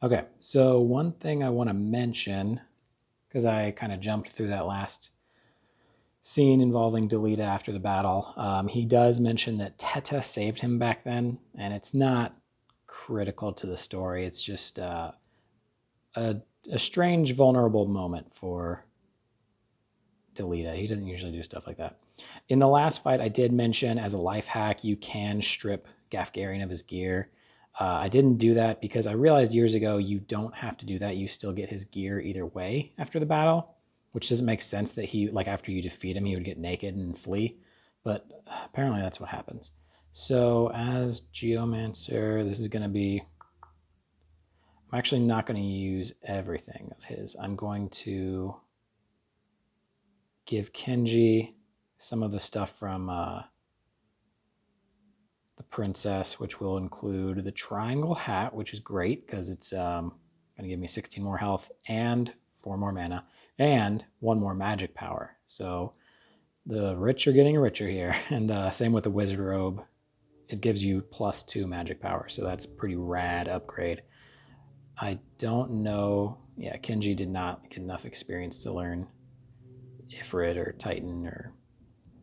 Okay, so one thing I want to mention, because I kind of jumped through that last scene involving Delita after the battle, he does mention that Teta saved him back then, and it's not critical to the story. It's just a, a strange, vulnerable moment for Delita. He doesn't usually do stuff like that. In the last fight, I did mention as a life hack, you can strip Gafgarian of his gear. I didn't do that because I realized years ago you don't have to do that. You still get his gear either way after the battle, which doesn't make sense that he, like after you defeat him, he would get naked and flee. But apparently that's what happens. So as Geomancer, this is going to be, I'm actually not going to use everything of his. I'm going to give Kenji some of the stuff from the princess, which will include the triangle hat, which is great because it's going to give me 16 more health and 4 more mana and 1 more magic power. So the rich are getting richer here. And same with the wizard robe. It gives you +2 magic power. So that's a pretty rad upgrade. I don't know. Yeah, Kenji did not get enough experience to learn Ifrit or Titan or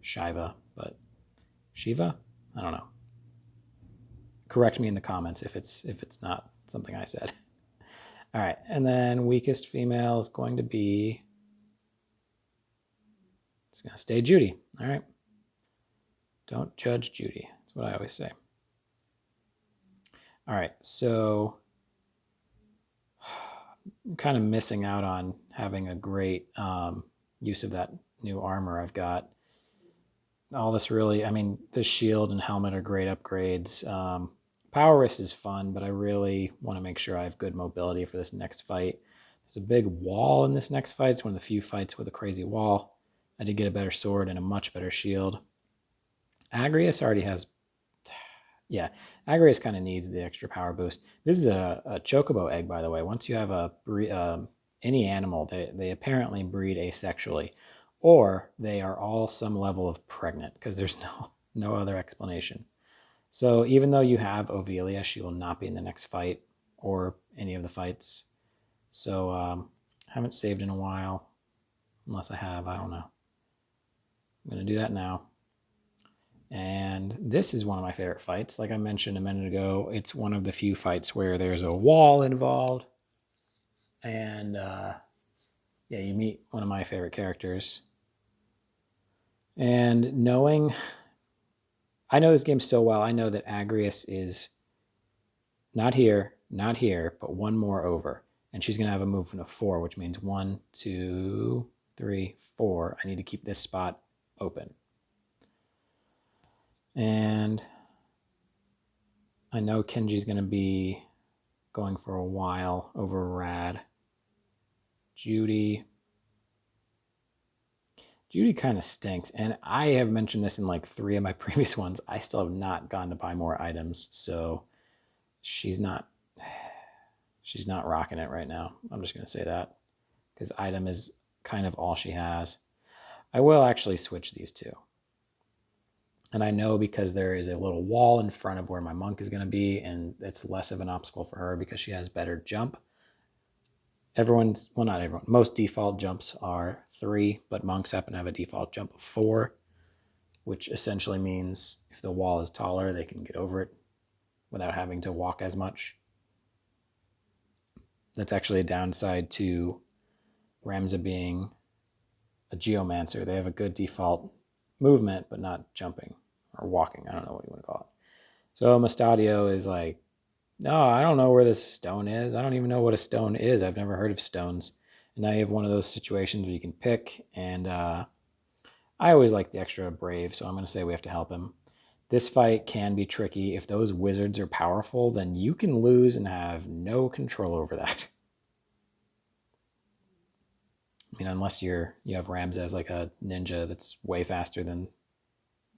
Shiva, but Shiva? I don't know. Correct me in the comments if it's not something I said. All right, and then weakest female is going to be, it's going to stay Judy. All right, don't judge Judy. That's what I always say. All right, so I'm kind of missing out on having a great use of that new armor I've got. All this really, I mean, the shield and helmet are great upgrades. Power wrist is fun, but I really want to make sure I have good mobility for this next fight. There's a big wall in this next fight. It's one of the few fights with a crazy wall. I did get a better sword and a much better shield. Agrius already has, yeah, Agrius kind of needs the extra power boost. This is a chocobo egg, by the way. Once you have any animal, they apparently breed asexually, or they are all some level of pregnant because there's no other explanation. So even though you have Ovelia, she will not be in the next fight or any of the fights. So haven't saved in a while, unless I have, I don't know. I'm going to do that now. And this is one of my favorite fights. Like I mentioned a minute ago, it's one of the few fights where there's a wall involved. And yeah, you meet one of my favorite characters. And knowing, I know this game so well, I know that Agrius is not here, but 1 more over. And she's going to have a movement of 4, which means 1, 2, 3, 4. I need to keep this spot open. And I know Kenji's going to be going for a while over Rad. Judy kind of stinks. And I have mentioned this in like 3 of my previous ones. I still have not gone to buy more items. So she's not rocking it right now. I'm just going to say that because item is kind of all she has. I will actually switch these two. And I know because there is a little wall in front of where my monk is going to be, and it's less of an obstacle for her because she has better jump. Not everyone, most default jumps are 3, but monks happen to have a default jump of 4, which essentially means if the wall is taller, they can get over it without having to walk as much. That's actually a downside to Ramza being a geomancer. They have a good default movement, but not jumping or walking. I don't know what you want to call it. So Mustadio is like, no, I don't know where this stone is. I don't even know what a stone is. I've never heard of stones. And now you have one of those situations where you can pick. And I always like the extra brave, so I'm going to say we have to help him. This fight can be tricky. If those wizards are powerful, then you can lose and have no control over that. I mean, unless you have Ramza as like a ninja that's way faster than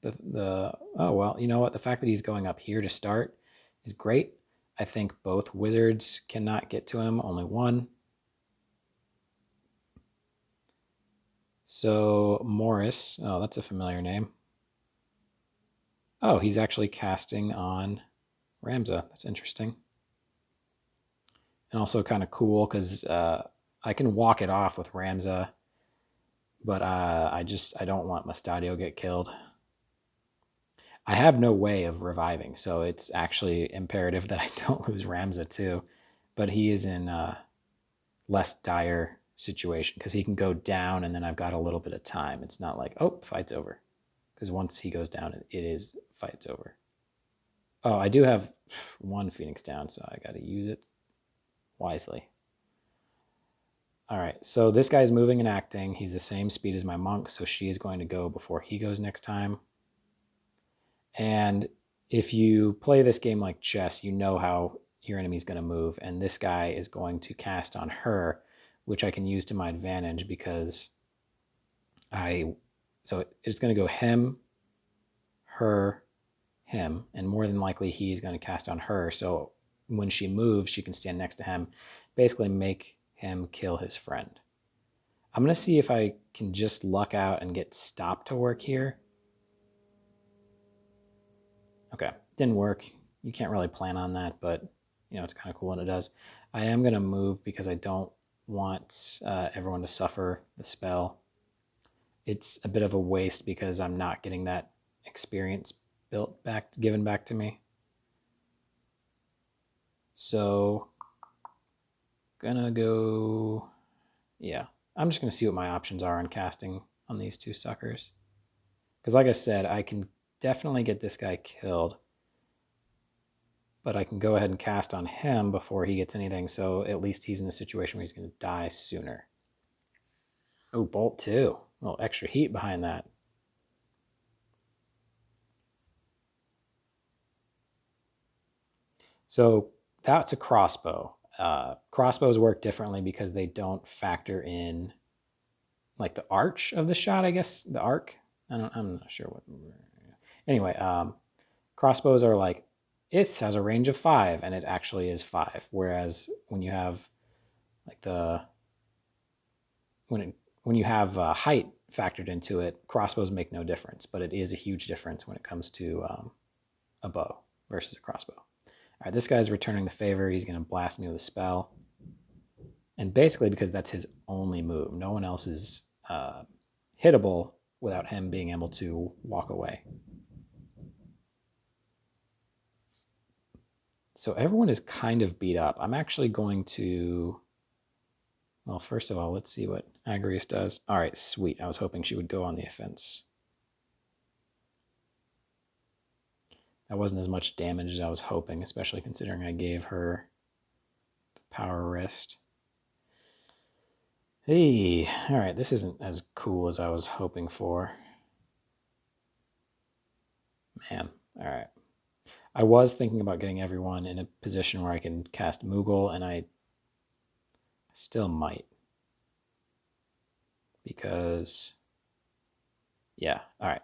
the oh well, you know what? The fact that he's going up here to start is great. I think both wizards cannot get to him, only one. So Morris, oh, that's a familiar name. Oh, he's actually casting on Ramza. That's interesting. And and also kind of cool because I can walk it off with Ramza, but I don't want Mustadio get killed. I have no way of reviving, so it's actually imperative that I don't lose Ramza too. But he is in a less dire situation because he can go down, and then I've got a little bit of time. It's not like, oh, fight's over, because once he goes down, it is fight's over. Oh, I do have one Phoenix down, so I got to use it wisely. All right, so this guy's moving and acting. He's the same speed as my monk, so she is going to go before he goes next time. And if you play this game like chess, you know how your enemy's going to move. And this guy is going to cast on her, which I can use to my advantage because so it's going to go him, her, him, and more than likely he's going to cast on her. So when she moves, she can stand next to him, basically make him kill his friend. I'm going to see if I can just luck out and get stop to work here. Okay, didn't work. You can't really plan on that, but it's kind of cool when it does. I am going to move because I don't want everyone to suffer the spell. It's a bit of a waste because I'm not getting that experience given back to me. So, gonna go, yeah. I'm just gonna see what my options are on casting on these two suckers. Because like I said, I can definitely get this guy killed, but I can go ahead and cast on him before he gets anything, so at least he's in a situation where he's going to die sooner. Oh, bolt 2. A little extra heat behind that. So that's a crossbow. Crossbows work differently because they don't factor in like the arch of the shot, I guess. The arc. I'm not sure what. Anyway, crossbows are like, it has a range of 5, and it actually is 5. Whereas when you have like when you have height factored into it, crossbows make no difference, but it is a huge difference when it comes to a bow versus a crossbow. All right, this guy's returning the favor. He's going to blast me with a spell. And basically because that's his only move. No one else is hittable without him being able to walk away. So everyone is kind of beat up. I'm actually going to... Well, first of all, let's see what Agrius does. All right, sweet. I was hoping she would go on the offense. That wasn't as much damage as I was hoping, especially considering I gave her the power wrist. Hey, all right, this isn't as cool as I was hoping for. Man, all right. I was thinking about getting everyone in a position where I can cast Moogle, and I still might. Because, yeah, all right.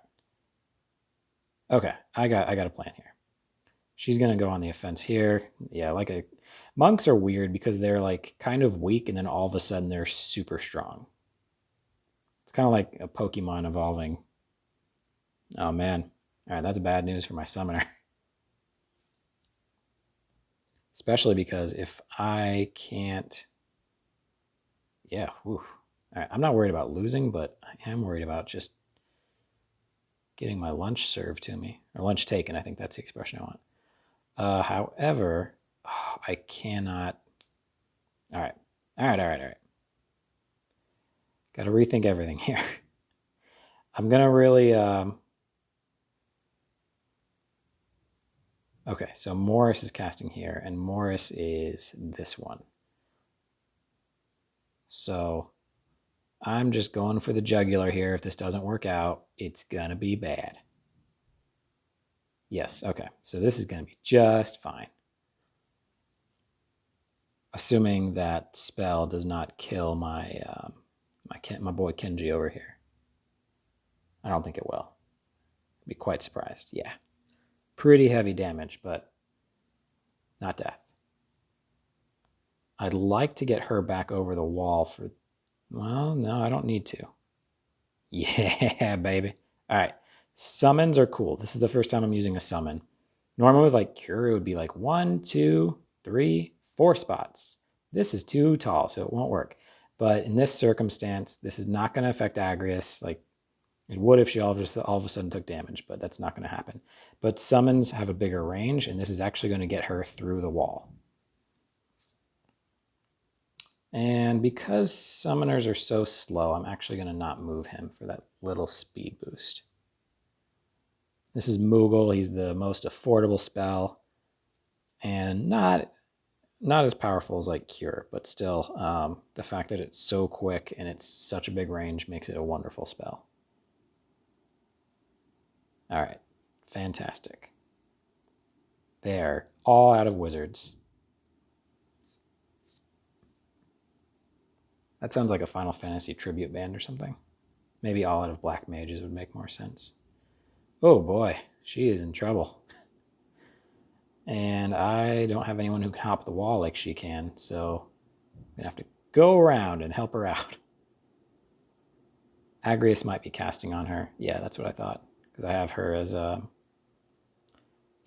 Okay, I got a plan here. She's gonna go on the offense here. Yeah, monks are weird because they're like kind of weak, and then all of a sudden they're super strong. It's kind of like a Pokemon evolving. Oh man, all right, that's bad news for my summoner. Especially because if I can't, yeah, whew. All right, I'm not worried about losing, but I am worried about just getting my lunch served to me, or lunch taken. I think that's the expression I want. However, I cannot. All right. Got to rethink everything here. I'm going to really... Okay, so Morris is casting here, and Morris is this one. So I'm just going for the jugular here. If this doesn't work out, it's going to be bad. Yes, okay. So this is going to be just fine. Assuming that spell does not kill my my boy Kenji over here. I don't think it will. I'd be quite surprised. Yeah. Pretty heavy damage, but not death. I'd like to get her back over the wall for... Well, no, I don't need to. Yeah, baby. All right. Summons are cool. This is the first time I'm using a summon. Normally with like Cure, it would be like 1, 2, 3, 4 spots. this is too tall, so it won't work. But in this circumstance, this is not going to affect Agrius. Like, it would if she all of a sudden took damage, but that's not going to happen. But summons have a bigger range, and this is actually going to get her through the wall. And because summoners are so slow, I'm actually going to not move him for that little speed boost. This is Moogle. He's the most affordable spell, and not as powerful as like Cure, but still, the fact that it's so quick and it's such a big range makes it a wonderful spell. All right, fantastic. They're all out of wizards. That sounds like a Final Fantasy tribute band or something. Maybe all out of black mages would make more sense. Oh boy, she is in trouble. And I don't have anyone who can hop the wall like she can, so I'm gonna have to go around and help her out. Agrius might be casting on her. Yeah, that's what I thought, because I have her as a.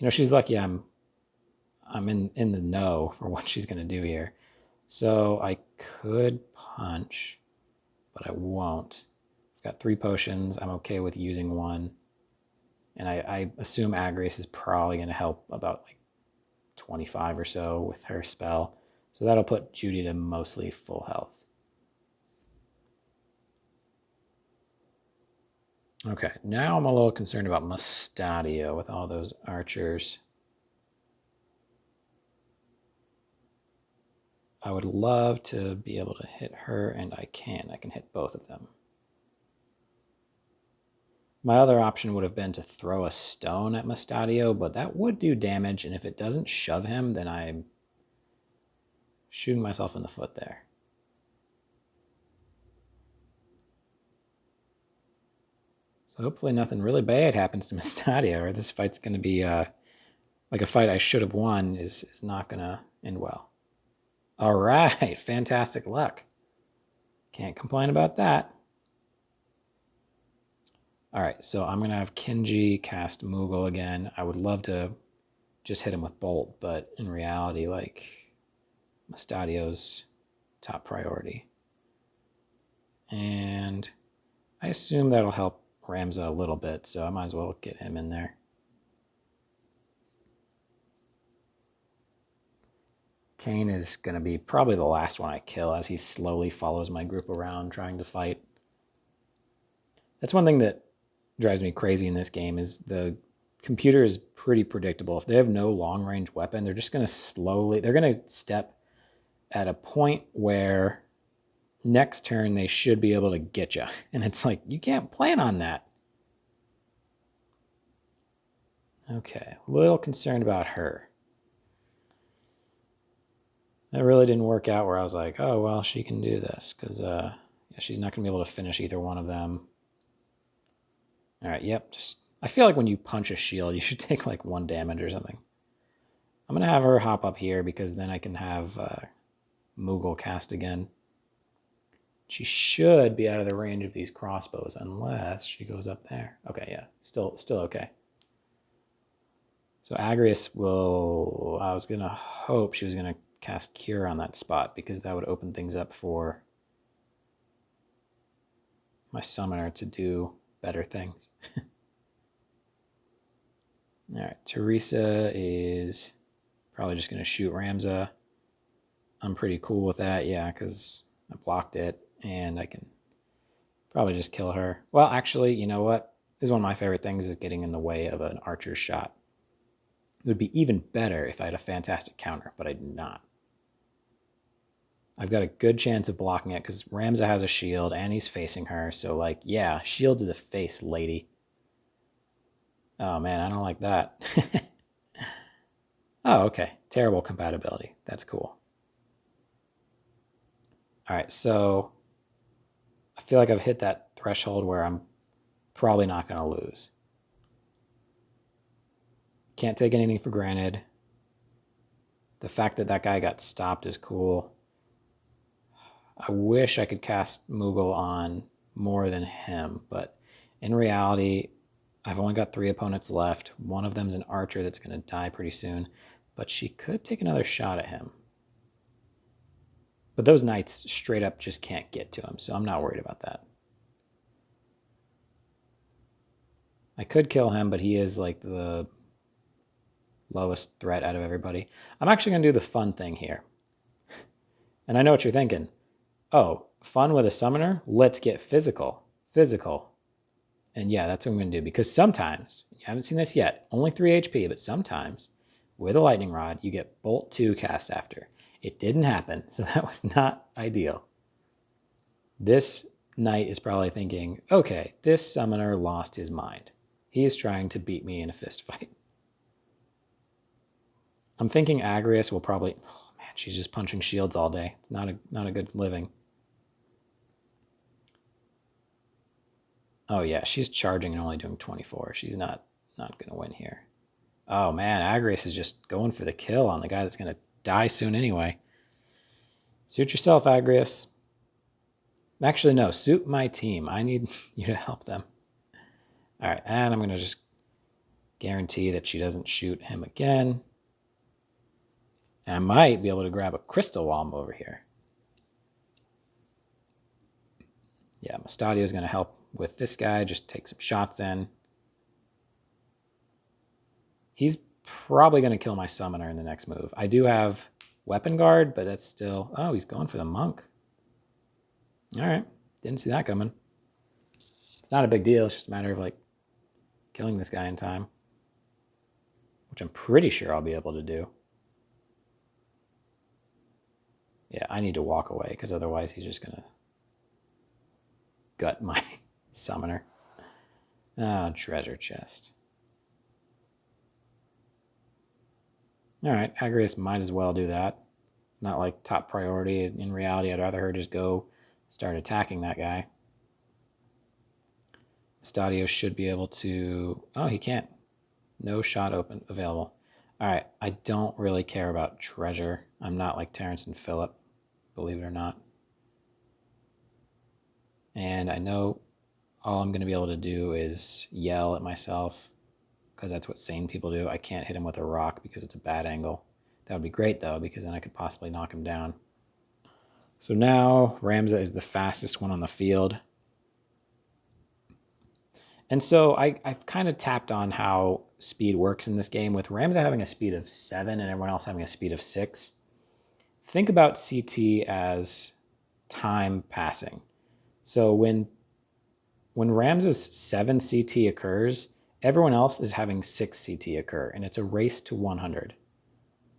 She's lucky I'm in the know for what she's gonna do here. So I could punch, but I won't. I've got 3 potions. I'm okay with using one. And I assume Agrius is probably going to help about like 25 or so with her spell. So that'll put Judy to mostly full health. Okay, now I'm a little concerned about Mustadio with all those archers. I would love to be able to hit her, and I can. I can hit both of them. My other option would have been to throw a stone at Mustadio, but that would do damage, and if it doesn't shove him, then I'm shooting myself in the foot there. So hopefully nothing really bad happens to Mustadio, or this fight's going to be like a fight I should have won is not going to end well. All right, fantastic luck. Can't complain about that. All right, so I'm going to have Kenji cast Moogle again. I would love to just hit him with Bolt, but in reality, like, Mustadio's top priority. And I assume that'll help Ramza a little bit, so I might as well get him in there. Kane is going to be probably the last one I kill as he slowly follows my group around trying to fight. That's one thing that drives me crazy in this game is the computer is pretty predictable. If they have no long-range weapon, they're just going to they're going to step at a point where next turn they should be able to get you. And it's like, you can't plan on that. Okay, a little concerned about her. That really didn't work out where I was like, oh, well, she can do this because yeah, she's not going to be able to finish either one of them. All right, yep. I feel like when you punch a shield, you should take like 1 damage or something. I'm going to have her hop up here because then I can have Moogle cast again. She should be out of the range of these crossbows unless she goes up there. Okay, yeah, still okay. So Agrius will, I was going to hope she was going to cast Cure on that spot because that would open things up for my summoner to do better things. All right, Teresa is probably just going to shoot Ramza. I'm pretty cool with that, yeah, because I blocked it, and I can probably just kill her. Well, actually, you know what? This is one of my favorite things is getting in the way of an archer's shot. It would be even better if I had a fantastic counter, but I do not. I've got a good chance of blocking it because Ramza has a shield and he's facing her. So, like, yeah, shield to the face, lady. Oh, man, I don't like that. Oh, okay. Terrible compatibility. That's cool. All right, so I feel like I've hit that threshold where I'm probably not going to lose. Can't take anything for granted. The fact that that guy got stopped is cool. I wish I could cast Moogle on more than him, but in reality, I've only got 3 opponents left. One of them's an archer that's going to die pretty soon, but she could take another shot at him. But those knights straight up just can't get to him, so I'm not worried about that. I could kill him, but he is like the lowest threat out of everybody. I'm actually going to do the fun thing here. And I know what you're thinking. Oh, fun with a summoner? Let's get physical. Physical. And yeah, that's what I'm going to do. Because sometimes, you haven't seen this yet, only 3 HP, but sometimes with a lightning rod, you get Bolt 2 cast after. It didn't happen, so that was not ideal. This knight is probably thinking, okay, this summoner lost his mind. He is trying to beat me in a fist fight. I'm thinking Agrius will probably... Oh man, she's just punching shields all day. It's not a good living. Oh yeah, she's charging and only doing 24. She's not going to win here. Oh man, Agrius is just going for the kill on the guy that's going to die soon anyway. Suit yourself, Agrius. Actually, no, suit my team. I need you to help them. All right, and I'm going to just guarantee that she doesn't shoot him again. And I might be able to grab a crystal while I'm over here. Yeah, Mustadio is going to help with this guy. Just take some shots in. He's probably going to kill my summoner in the next move. I do have weapon guard, but that's still... Oh, he's going for the monk. All right. Didn't see that coming. It's not a big deal. It's just a matter of, like, killing this guy in time. Which I'm pretty sure I'll be able to do. Yeah, I need to walk away, because otherwise he's just going to gut my summoner. Ah, treasure chest. All right, Agrius might as well do that. It's not like top priority. In reality, I'd rather her just go start attacking that guy. Mustadio should be able to... Oh, he can't. No shot open available. All right, I don't really care about treasure. I'm not like Terrence and Philip, believe it or not. And I know all I'm going to be able to do is yell at myself, because that's what sane people do. I can't hit him with a rock because it's a bad angle. That would be great, though, because then I could possibly knock him down. So now Ramza is the fastest one on the field. And so I've kind of tapped on how speed works in this game, with Ramza having a speed of 7 and everyone else having a speed of 6. Think about CT as time passing. So when Ramza's 7 CT occurs, everyone else is having 6 CT occur, and it's a race to 100.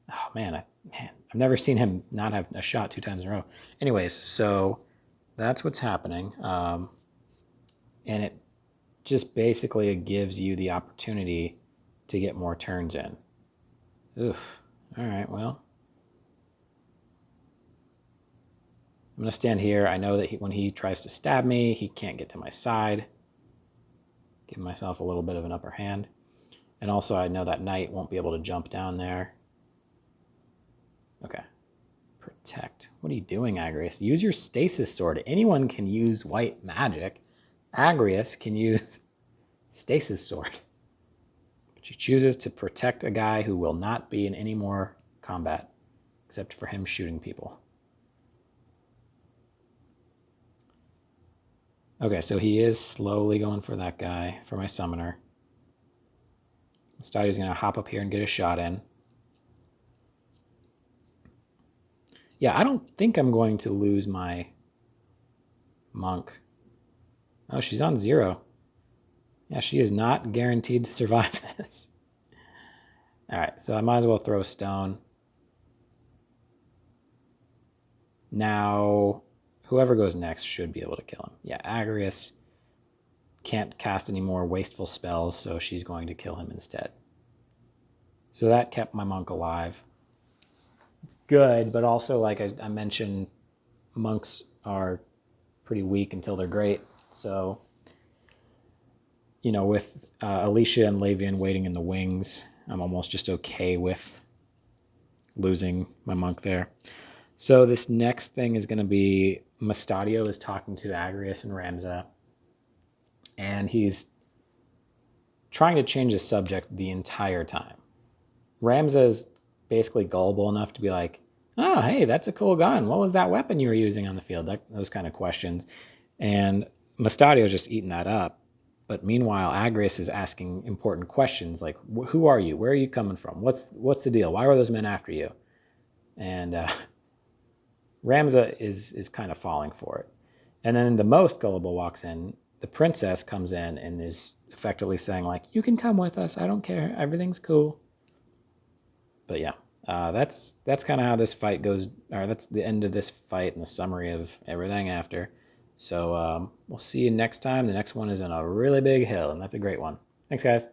Oh, man, I've never seen him not have a shot 2 times in a row. Anyways, so that's what's happening. And it just basically gives you the opportunity to get more turns in. Oof. All right, well. I'm going to stand here. I know that when he tries to stab me, he can't get to my side. Give myself a little bit of an upper hand. And also I know that knight won't be able to jump down there. Okay. Protect. What are you doing, Agrius? Use your stasis sword. Anyone can use white magic. Agrius can use stasis sword. But she chooses to protect a guy who will not be in any more combat, except for him shooting people. Okay, so he is slowly going for that guy, for my summoner. Mustadio's going to hop up here and get a shot in. Yeah, I don't think I'm going to lose my monk. Oh, she's on 0. Yeah, she is not guaranteed to survive this. All right, so I might as well throw a stone. Now, whoever goes next should be able to kill him. Yeah, Agrius can't cast any more wasteful spells, so she's going to kill him instead. So that kept my monk alive. It's good, but also, like I mentioned, monks are pretty weak until they're great. So, you know, with Alicia and Lavian waiting in the wings, I'm almost just okay with losing my monk there. So this next thing is going to be Mustadio is talking to Agrius and Ramza, and he's trying to change the subject the entire time. Ramza is basically gullible enough to be like, Oh, hey, that's a cool gun. What was that weapon you were using on the field? Those kind of questions. And Mustadio's just eating that up. But meanwhile, Agrias is asking important questions like, "Who are you? Where are you coming from? What's the deal? Why were those men after you?" And Ramza is kind of falling for it. And then the most gullible walks in. The princess comes in and is effectively saying like, "You can come with us. I don't care. Everything's cool." But yeah, that's kind of how this fight goes. Or that's the end of this fight and the summary of everything after. So we'll see you next time. The next one is in a really big hill, and that's a great one. Thanks, guys.